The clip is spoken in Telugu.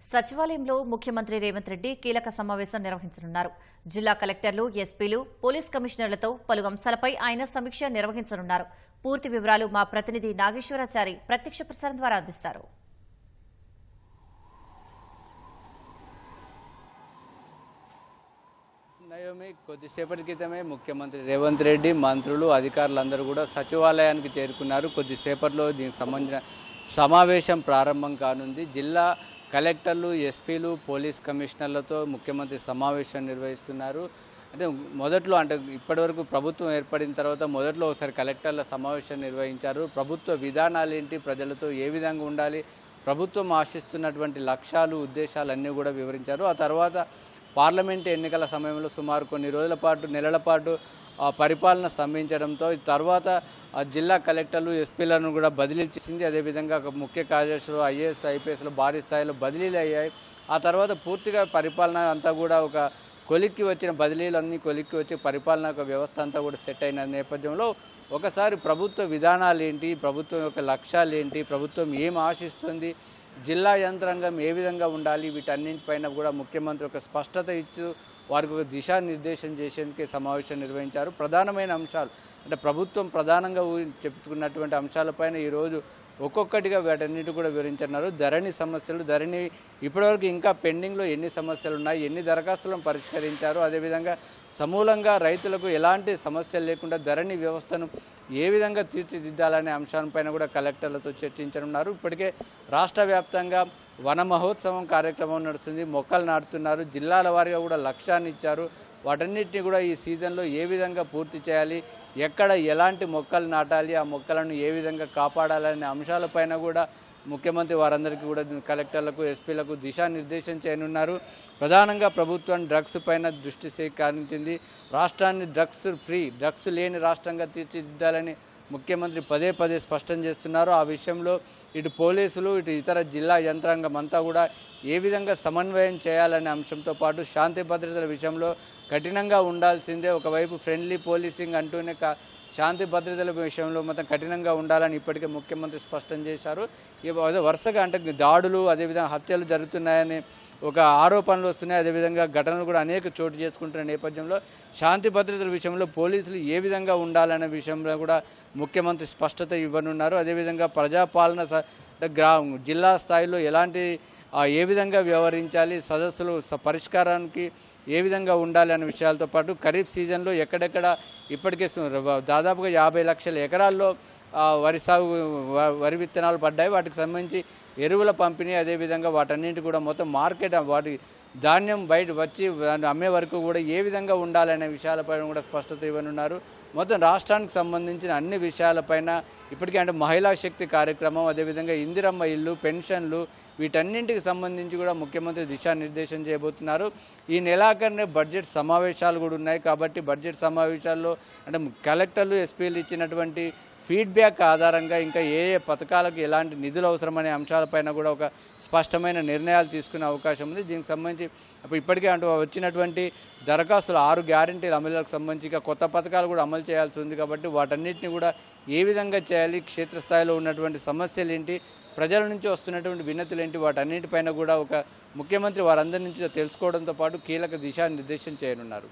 సచివాలయంలో ముఖ్యమంత్రి రేవంత్ రెడ్డి కీలక సమావేశం నిర్వహించనున్నారు. జిల్లా కలెక్టర్లు, ఎస్పీలు, పోలీస్ కమిషనర్లతో పలు అంశాలపై ఆయన సమీక్ష నిర్వహించనున్నారు. పూర్తి వివరాలు మా ప్రతినిధి నాగేశ్వరాచారి ప్రత్యక్ష ప్రసారం ద్వారా అందిస్తారు. కొద్దిసేపటి క్రితమే ముఖ్యమంత్రి రేవంత్ రెడ్డి, మంత్రులు, అధికారులందరూ కూడా సచివాలయానికి చేరుకున్నారు. కొద్దిసేపట్లో దీనికి సంబంధించిన సమావేశం ప్రారంభం కానుంది. జిల్లా కలెక్టర్లు, ఎస్పీలు, పోలీస్ కమిషనర్లతో ముఖ్యమంత్రి సమావేశం నిర్వహిస్తున్నారు. అంటే మొదట్లో ఇప్పటివరకు ప్రభుత్వం ఏర్పడిన తర్వాత మొదట్లో ఒకసారి కలెక్టర్ల సమావేశం నిర్వహించారు. ప్రభుత్వ విధానాలు ఏంటి, ప్రజలతో ఏ విధంగా ఉండాలి, ప్రభుత్వం ఆశిస్తున్నటువంటి లక్ష్యాలు, ఉద్దేశాలు అన్నీ కూడా వివరించారు. ఆ తర్వాత పార్లమెంటు ఎన్నికల సమయంలో సుమారు కొన్ని రోజుల పాటు, నెలల పాటు పరిపాలన స్తంభించడంతో తర్వాత జిల్లా కలెక్టర్లు, ఎస్పీలను కూడా బదిలీలు చేసింది. అదేవిధంగా ముఖ్య కార్యదర్శులు, ఐఏఎస్, ఐపీఎస్లు భారీ స్థాయిలో బదిలీలు అయ్యాయి. ఆ తర్వాత పూర్తిగా పరిపాలన అంతా కూడా ఒక కొలిక్కి వచ్చిన బదిలీలు అన్నీ కొలిక్కి వచ్చి పరిపాలన వ్యవస్థ అంతా కూడా సెట్ అయిన నేపథ్యంలో ఒకసారి ప్రభుత్వ విధానాలు ఏంటి, ప్రభుత్వం యొక్క లక్ష్యాలు ఏంటి, ప్రభుత్వం ఏం ఆశిస్తుంది, జిల్లా యంత్రాంగం ఏ విధంగా ఉండాలి, వీటన్నింటిపైన కూడా ముఖ్యమంత్రి ఒక స్పష్టత ఇచ్చు వారికి ఒక దిశానిర్దేశం చేసేందుకే సమావేశం నిర్వహించారు. ప్రధానమైన అంశాలు అంటే ప్రభుత్వం ప్రధానంగా చెప్పుకున్నటువంటి అంశాలపైన ఈరోజు ఒక్కొక్కటిగా వాటన్నిటి కూడా వివరించున్నారు. ధరణి సమస్యలు, ధరణి ఇప్పటివరకు ఇంకా పెండింగ్లో ఎన్ని సమస్యలు ఉన్నాయి, ఎన్ని దరఖాస్తులను పరిష్కరించారు, అదేవిధంగా సమూలంగా రైతులకు ఎలాంటి సమస్యలు లేకుండా ధరణి వ్యవస్థను ఏ విధంగా తీర్చిదిద్దాలనే అంశాలపైన కూడా కలెక్టర్లతో చర్చించనున్నారు. ఇప్పటికే రాష్ట్ర వ్యాప్తంగా వన మహోత్సవం కార్యక్రమం నడుస్తుంది. మొక్కలు నాటుతున్నారు. జిల్లాల వారీగా కూడా లక్ష్యాన్ని ఇచ్చారు. వాటన్నిటిని కూడా ఈ సీజన్లో ఏ విధంగా పూర్తి చేయాలి, ఎక్కడ ఎలాంటి మొక్కలు నాటాలి, ఆ మొక్కలను ఏ విధంగా కాపాడాలనే అంశాలపైన కూడా ముఖ్యమంత్రి వారందరికీ కూడా కలెక్టర్లకు, ఎస్పీలకు దిశానిర్దేశం చేయనున్నారు. ప్రధానంగా ప్రభుత్వం డ్రగ్స్ పైన దృష్టి సారించింది. రాష్ట్రాన్ని డ్రగ్స్ లేని రాష్ట్రంగా తీర్చిదిద్దాలని ముఖ్యమంత్రి పదే పదే స్పష్టం చేస్తున్నారు. ఆ విషయంలో ఇటు పోలీసులు, ఇటు ఇతర జిల్లా యంత్రాంగం అంతా కూడా ఏ విధంగా సమన్వయం చేయాలనే అంశంతో పాటు శాంతి భద్రతల విషయంలో కఠినంగా ఉండాల్సిందే. ఒకవైపు ఫ్రెండ్లీ పోలీసింగ్ అంటూనే శాంతి భద్రతల విషయంలో మొత్తం కఠినంగా ఉండాలని ఇప్పటికే ముఖ్యమంత్రి స్పష్టం చేశారు. వరుసగా దాడులు, అదేవిధంగా హత్యలు జరుగుతున్నాయని ఒక ఆరోపణలు వస్తున్నాయి. అదేవిధంగా ఘటనలు కూడా అనేక చోటు చేసుకుంటున్న నేపథ్యంలో శాంతి భద్రతల విషయంలో పోలీసులు ఏ విధంగా ఉండాలనే విషయంలో కూడా ముఖ్యమంత్రి స్పష్టత ఇవ్వనున్నారు. అదేవిధంగా ప్రజాపాలన జిల్లా స్థాయిలో ఏ విధంగా వ్యవహరించాలి, సదస్సులు పరిష్కారానికి ఏ విధంగా ఉండాలి అనే విషయాలతో పాటు ఖరీఫ్ సీజన్లో ఎక్కడెక్కడ ఇప్పటికే దాదాపుగా 50 లక్షల ఎకరాల్లో వరి విత్తనాలు పడ్డాయి. వాటికి సంబంధించి ఎరువుల పంపిణీ, అదేవిధంగా వాటన్నింటి కూడా మొత్తం మార్కెట్, వాటి ధాన్యం బయట వచ్చి అమ్మే వరకు కూడా ఏ విధంగా ఉండాలనే విషయాలపైన కూడా స్పష్టత ఇవ్వనున్నారు. మొత్తం రాష్ట్రానికి సంబంధించిన అన్ని విషయాలపైన ఇప్పటికే మహిళా శక్తి కార్యక్రమం, అదేవిధంగా ఇందిరమ్మ ఇల్లు, పెన్షన్లు, వీటన్నింటికి సంబంధించి కూడా ముఖ్యమంత్రి దిశానిర్దేశం చేయబోతున్నారు. ఈ నెలాఖరునే బడ్జెట్ సమావేశాలు కూడా ఉన్నాయి. కాబట్టి బడ్జెట్ సమావేశాల్లో కలెక్టర్లు, ఎస్పీలు ఇచ్చినటువంటి ఫీడ్బ్యాక్ ఆధారంగా ఇంకా ఏ పథకాలకు ఎలాంటి నిధులు అవసరమనే అంశాలపైన కూడా ఒక స్పష్టమైన నిర్ణయాలు తీసుకునే అవకాశం ఉంది. దీనికి సంబంధించి ఇప్పటికే వచ్చినటువంటి దరఖాస్తులు 6 గ్యారెంటీల అమలులకు సంబంధించి ఇంకా కొత్త పథకాలు కూడా అమలు చేయాల్సి ఉంది. కాబట్టి వాటన్నిటిని కూడా ఏ విధంగా చేయాలి, క్షేత్రస్థాయిలో ఉన్నటువంటి సమస్యలు ఏంటి, ప్రజల నుంచి వస్తున్నటువంటి వినతులు ఏంటి, వాటన్నిటిపైన కూడా ఒక ముఖ్యమంత్రి వారందరి నుంచి తెలుసుకోవడంతో పాటు కీలక దిశానిర్దేశం చేయనున్నారు.